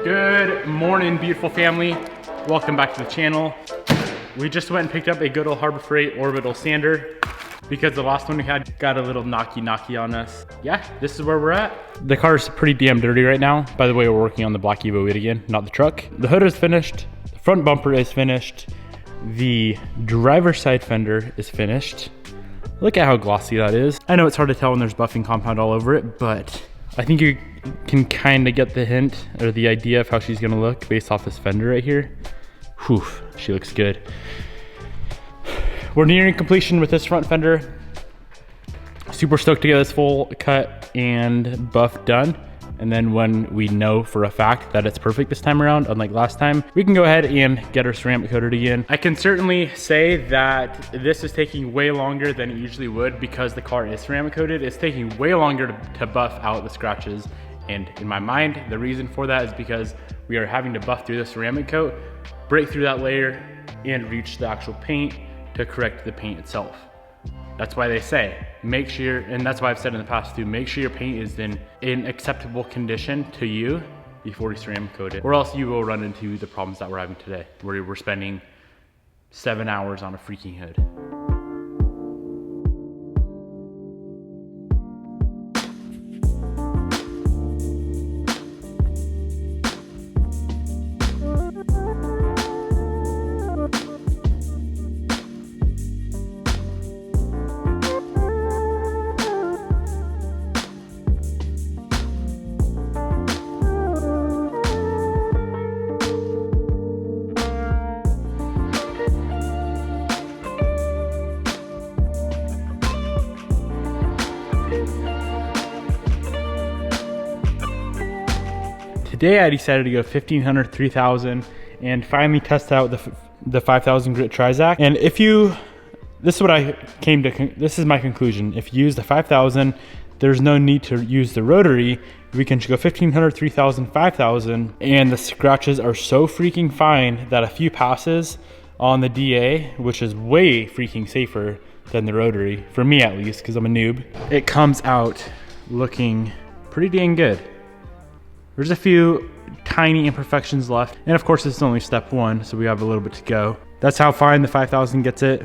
Good morning, beautiful family. Welcome back to the channel. We just went and picked up a good old Harbor Freight orbital sander because the last one we had got a little knocky on us. Yeah, this is where we're at. The car is pretty damn dirty right now. By the way, we're working on the Black Evo 8 again, not the truck. The hood is finished. The front bumper is finished. The driver's side fender is finished. Look at how glossy that is. I know it's hard to tell when there's buffing compound all over it, but I think you can kind of get the hint or the idea of how she's gonna look based off this fender right here. Whew, she looks good. We're nearing completion with this front fender. Super stoked to get this full cut and buff done. And then when we know for a fact that it's perfect this time around, unlike last time, we can go ahead and get our ceramic coated again. I can certainly say that this is taking way longer than it usually would because the car is ceramic coated. It's taking way longer to buff out the scratches. And in my mind, the reason for that is because we are having to buff through the ceramic coat, break through that layer, and reach the actual paint to correct the paint itself. That's why they say, make sure, and that's why I've said in the past too, make sure your paint is in acceptable condition to you before you ceramic coat it, or else you will run into the problems that we're having today, where we're spending 7 hours on a freaking hood. Today I decided to go 1500, 3000 and finally test out the 5000 grit Trizac. And if you, this is what I came to, this is my conclusion. If you use the 5000, there's no need to use the rotary. We can go 1500, 3000, 5000, and the scratches are so freaking fine that a few passes on the DA, which is way freaking safer than the rotary, for me at least, because I'm a noob, it comes out looking pretty dang good. There's a few tiny imperfections left. And of course, this is only step one, so we have a little bit to go. That's how fine the 5000 gets it.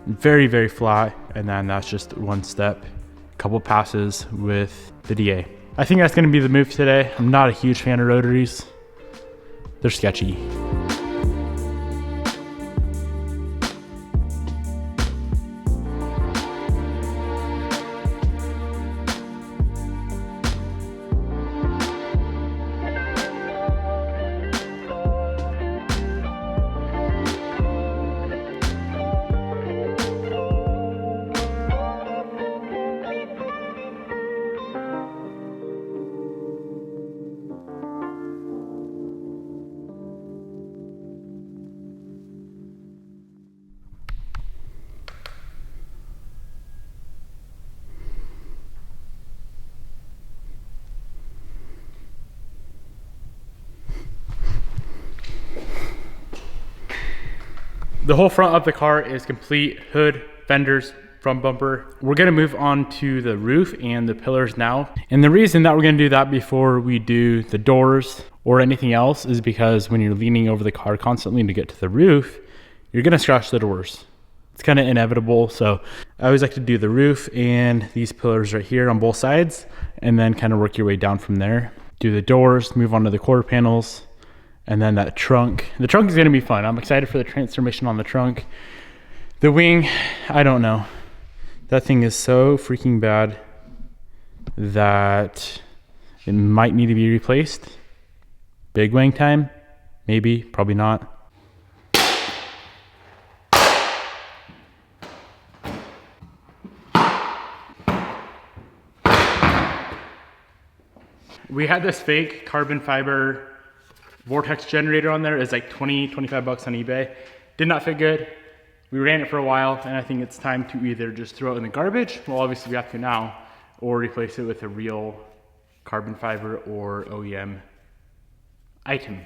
Very, very flat. And then that's just one step, a couple passes with the DA. I think that's gonna be the move today. I'm not a huge fan of rotaries. They're sketchy. The whole front of the car is complete. Hood, fenders, front bumper. We're gonna move on to the roof and the pillars now. And the reason that we're gonna do that before we do the doors or anything else is because when you're leaning over the car constantly to get to the roof, you're gonna scratch the doors. It's kind of inevitable. So I always like to do the roof and these pillars right here on both sides, and then kind of work your way down from there. Do the doors, move on to the quarter panels, and then that trunk. The trunk is gonna be fun. I'm excited for the transformation on the trunk. The wing, I don't know. That thing is so freaking bad that it might need to be replaced. Big wing time, maybe, probably not. We had this fake carbon fiber vortex generator on there. It's like 20, 25 bucks on eBay. Did not fit good. We ran it for a while, and I think it's time to either just throw it in the garbage, well obviously we have to now, or replace it with a real carbon fiber or OEM item.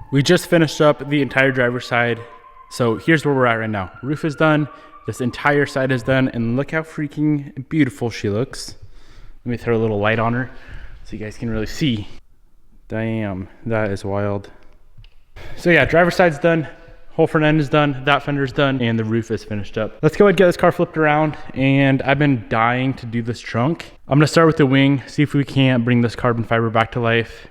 We just finished up the entire driver's side. So here's where we're at right now. Roof is done. This entire side is done. And look how freaking beautiful she looks. Let me throw a little light on her so you guys can really see. Damn, that is wild. So yeah, driver's side's done. Whole front end is done. That fender's done. And the roof is finished up. Let's go ahead and get this car flipped around. And I've been dying to do this trunk. I'm gonna start with the wing, see if we can't bring this carbon fiber back to life.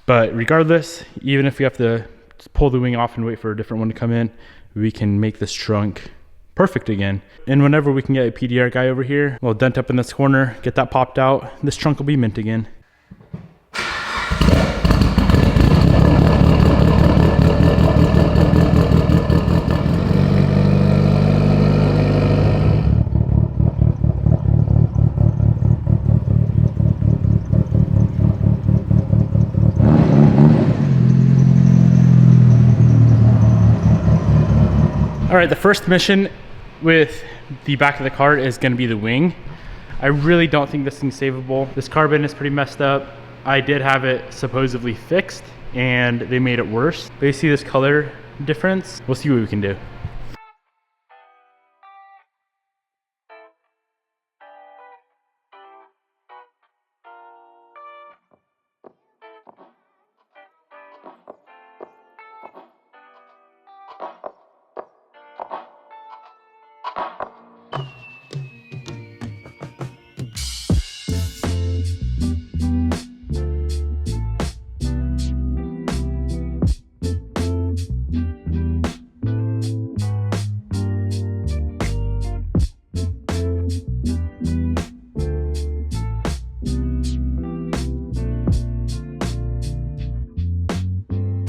But regardless, even if we have to pull the wing off and wait for a different one to come in, we can make this trunk perfect again. And whenever we can get a PDR guy over here, we'll dent up in this corner, get that popped out, this trunk will be mint again. All right, the first mission with the back of the car is gonna be the wing. I really don't think this thing's savable. This carbon is pretty messed up. I did have it supposedly fixed and they made it worse. But you see this color difference? We'll see what we can do.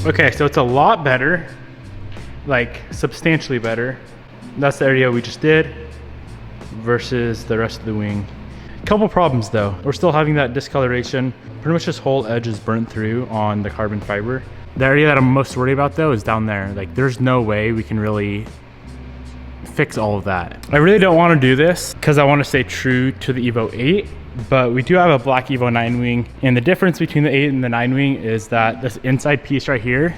Okay, so it's a lot better, like substantially better. That's the area we just did versus the rest of the wing. Couple problems though. We're still having that discoloration. Pretty much this whole edge is burnt through on the carbon fiber. The area that I'm most worried about though is down there. Like there's no way we can really fix all of that. I really don't want to do this because I want to stay true to the Evo 8. But we do have a black Evo 9 wing, and the difference between the 8 and the 9 wing is that this inside piece right here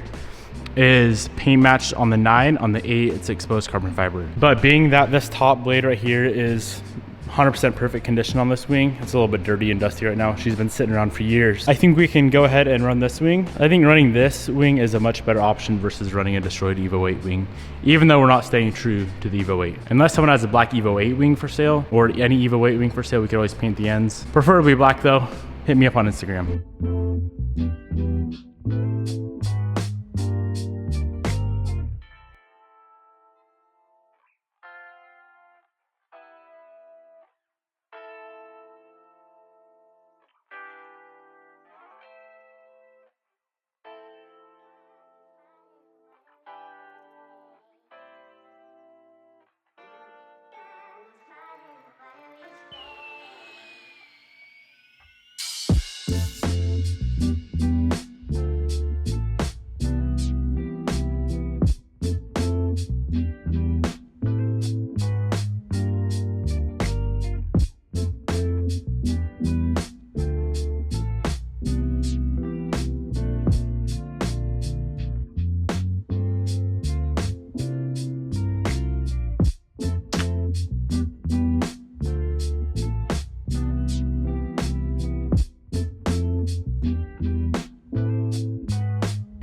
is paint matched on the 9, on the 8 it's exposed carbon fiber. But being that this top blade right here is 100% perfect condition on this wing, it's a little bit dirty and dusty right now. She's been sitting around for years. I think we can go ahead and run this wing. I think running this wing is a much better option versus running a destroyed Evo 8 wing, even though we're not staying true to the Evo 8. Unless someone has a black Evo 8 wing for sale or any Evo 8 wing for sale, we could always paint the ends. Preferably black though. Hit me up on Instagram.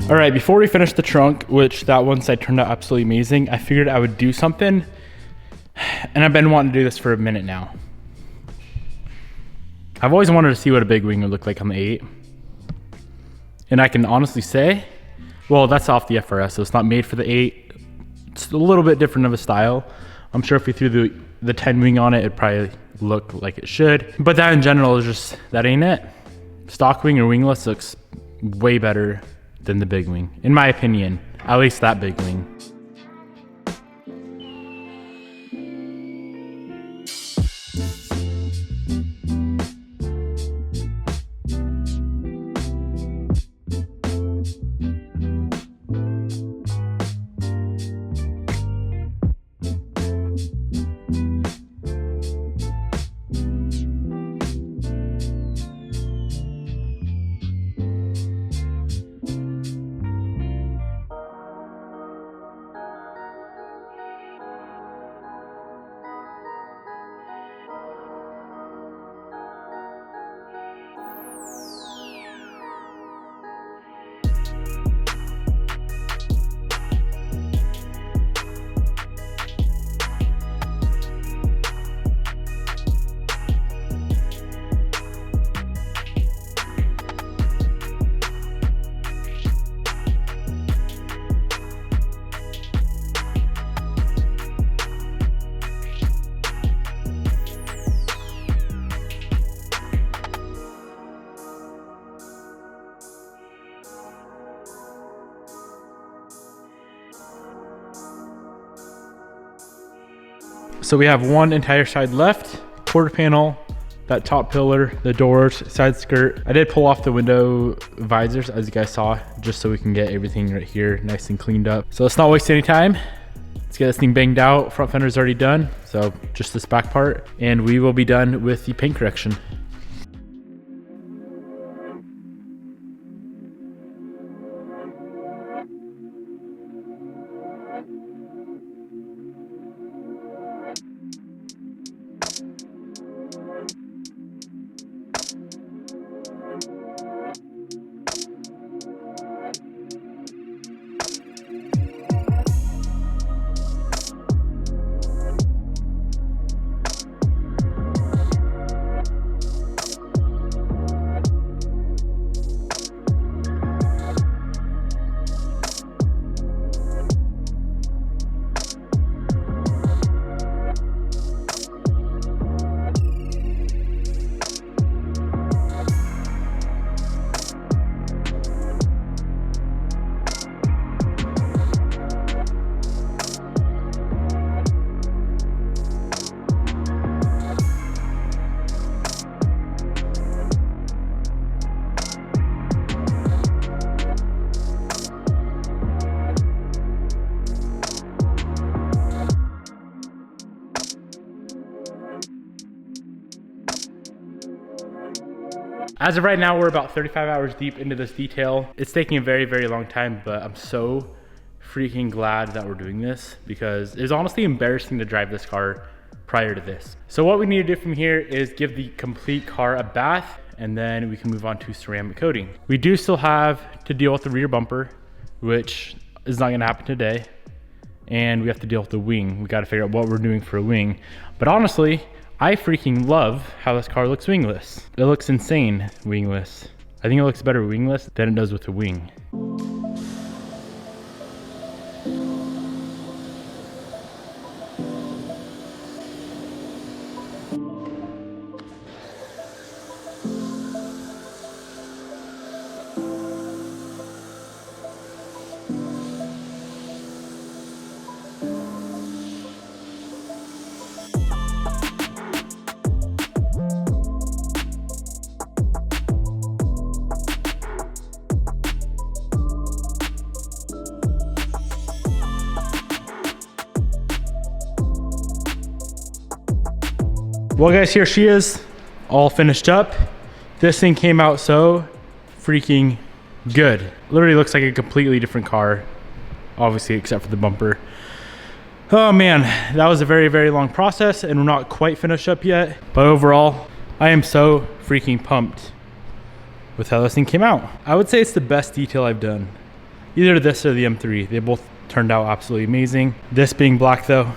All right, before we finish the trunk, which that one side turned out absolutely amazing, I figured I would do something, and I've been wanting to do this for a minute now. I've always wanted to see what a big wing would look like on the 8. And I can honestly say, well, that's off the FRS, so it's not made for the 8. It's a little bit different of a style. I'm sure if we threw the 10 wing on it, it'd probably look like it should. But that in general is just, that ain't it. Stock wing or wingless looks way better than the big wing, in my opinion, at least that big wing. So we have one entire side left, quarter panel, that top pillar, the doors, side skirt. I did pull off the window visors, as you guys saw, just so we can get everything right here nice and cleaned up. So let's not waste any time. Let's get this thing banged out. Front fender's already done, so just this back part, and we will be done with the paint correction. As of right now, we're about 35 hours deep into this detail. It's taking a very, very long time, but I'm so freaking glad that we're doing this because it was honestly embarrassing to drive this car prior to this. So what we need to do from here is give the complete car a bath, and then we can move on to ceramic coating. We do still have to deal with the rear bumper, which is not gonna happen today. And we have to deal with the wing. We gotta figure out what we're doing for a wing. But honestly, I freaking love how this car looks wingless. It looks insane wingless. I think it looks better wingless than it does with a wing. Well guys, here she is, all finished up. This thing came out so freaking good. Literally looks like a completely different car, obviously except for the bumper. Oh man, that was a very, very long process and we're not quite finished up yet. But overall, I am so freaking pumped with how this thing came out. I would say it's the best detail I've done. Either this or the M3, they both turned out absolutely amazing. This being black though,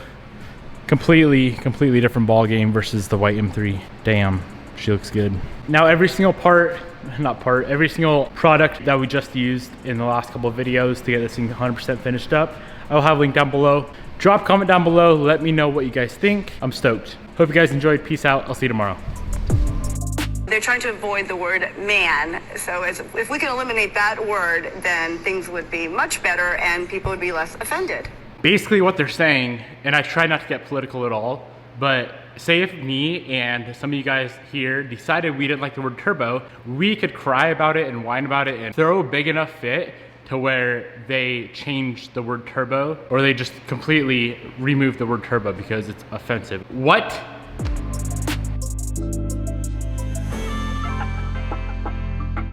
completely different ball game versus the white M3. Damn, she looks good. Now every single every single product that we just used in the last couple of videos to get this thing 100% finished up, I will have a link down below. Drop a comment down below, let me know what you guys think. I'm stoked. Hope you guys enjoyed. Peace out, I'll see you tomorrow. They're trying to avoid the word man, so if we can eliminate that word, then things would be much better and people would be less offended. Basically what they're saying, and I try not to get political at all, but say if me and some of you guys here decided we didn't like the word turbo, we could cry about it and whine about it and throw a big enough fit to where they change the word turbo, or they just completely remove the word turbo because it's offensive. What